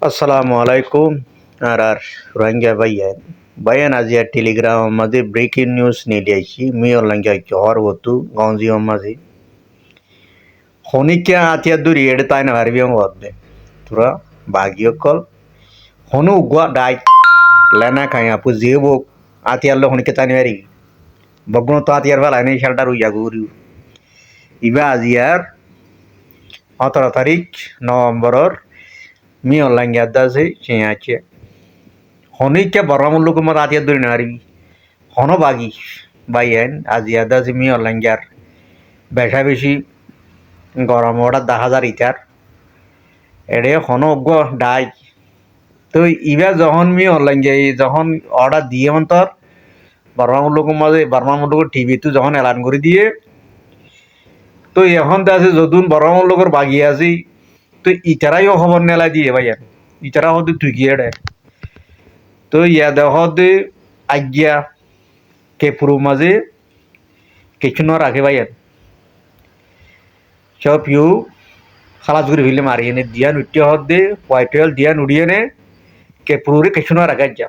আসসালামু আলাইকুম আর রোহিঙ্গা ভাইয়ান আজি টেলিগ্রাম মাঝে ব্রেকিং নিউজ নিয়ে আইছি মি অনলাইন জহর হতু গঞ্জি মাঝে হনিকে আতিয়া দূরি এড়ে তাই না হারবি হদ্দে তোরা বাগিও কল হনু উগুয়া ডাই লেনা খাই আপু জিও আতিয়ার হনিকে তাই হারি বগ্ন তো আতিয়ার বেলা নেই শেল্টার উইয়া গুরি ইবা আজিয়ার 17 তারিখ নভেম্বরের মি অনলাইন আছে সে আছে হনিকে বরামুল্লুক মত আতিয়া দূরি নারি হন বাগি বাইয়েন আজিয়াদা মি অনলাইন বেশা বেশি গরম ওটা 10,000 ইটার এড়ে হন অজ্ঞ ডাই তো ইবা যখন মি অনলাইন যাই যখন অর্ডার দিয়ে তোর বর্মামূল্যক মাঝে বর্মামূল্যক টিভি তো যখন এলান করে দিয়ে তো এখন তো আছে যদুন বর্মামূল্যকর বাগি আছি তো ইটারাইও খবর নেলা দিয়ে ভাইয়ান ইটারা হতে তুই গিয়ে তো ইয়া দেহ আজ্ঞা কে পুরো মাঝে কিছু না রাখে ভাইয়ান সব ইউ খালাস করে ফেলে মারি এনে দিয়া নুট্য হতে পয়টেল দিয়া নুড়িয়ে নে কে পুরো কিছু না রাখা যা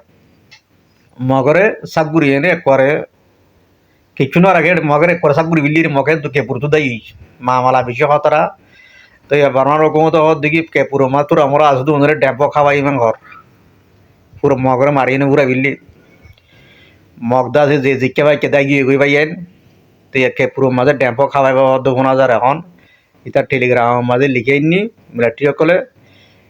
মগরে সাপ গুড়ি এনে একবারে কিছু না রাখে মগরে একবারে সাপ গুড়ি বিল্লির মগে তো কে পুরো দাই মা মালা বেশি হতরা তো বারমার রকমত হত দেখি কে পুরো মা তোর আমরা আসতো ওদের ড্যাম্প খাওয়াই ইমান ঘর পুরো মগরে মারি এনে পুরা বিল্লি মগদা আছে যে জিকে ভাই কেদাই গিয়ে গই ভাই তো কে পুরো মাঝে ড্যাম্প খাওয়াই শোনা যার এখন ইতার টেলিগ্রাম মাঝে লিখে নি মিলিটারি সকলে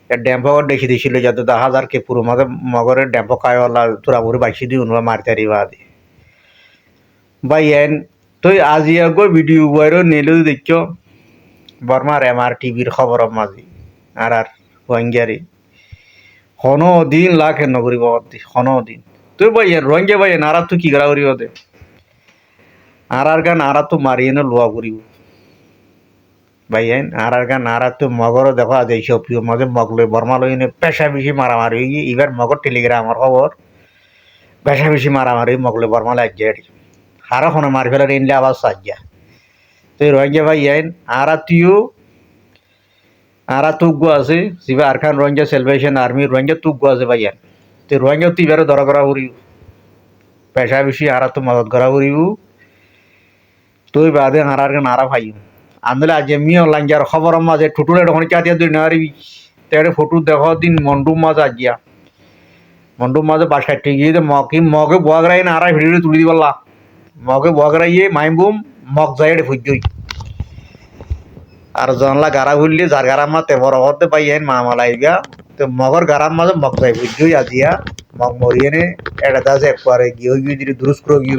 ড্যাম্প দেখি দিছিল যাতে 10,000 কে পুরো মাঝে মগরের ড্যাম্প খাওয়ালা তোরা পুরো বাইশি দিই উনবা মারতে দিবা দি ভাই তো আজি আগো ভিডিও বাইর নিলেও দেখছো বর্মার এমআর টিভির খবর মাঝে আর রোহিঙ্গারি হন দিন লাখ নগরী বাবদ হন দিন তুই ভাই রোহিঙ্গা ভাই নারা তুই কি করা করি হতে আর গান আরা তো মারিয়ে না লোয়া করিব ভাই আর গান আর তো মগর দেখো আজ এই সব মাঝে মগ লই বর্মা লই পেশা বেশি মারামারি এবার মগর টেলিগ্রামের খবর পেশা বেশি মারামারি মগলে বর্মা লাগিয়ে আরো কোনো মারি ফেলার এনলে আবার সাজ্জা তো রোহিঙ্গা ভাই আর তুগ্য আছে জিবা Arakan Rohingya celebration army Rohingya তুগ্য আছে ভাই তো রোহিঙ্গা তুই এবারে ধরা করা করিব পেশা বেশি আর তো মদত করা করিব তুই বাদে হারার গান আরা ভাই আন্দোলন আজ মি অনলাইন যার খবর মাঝে টুটুলে তখন চাতিয়া দুই নারিবি তেড়ে ফটো দেখ দিন মন্ডু মাছ আজিয়া মন্ডু মাঝে বাসায় ঠিক গিয়ে মগে বোয়াগরাই না আরা ভিডিও তুলি দিবলা মগে বোয়াগরাইয়ে মাইমবুম মগ যাই ফুজই আর জনলা গারা ঘুরলি যার গারাম মাতে বড় হতে পাই মা মালাইগা তো মগর গারাম মাঝে মগ যাই ফুজই আজিয়া মগ মরিয়ে নে এটা দাসে একবারে গিয়ে গিয়ে দুরুস্ক্র গিয়ে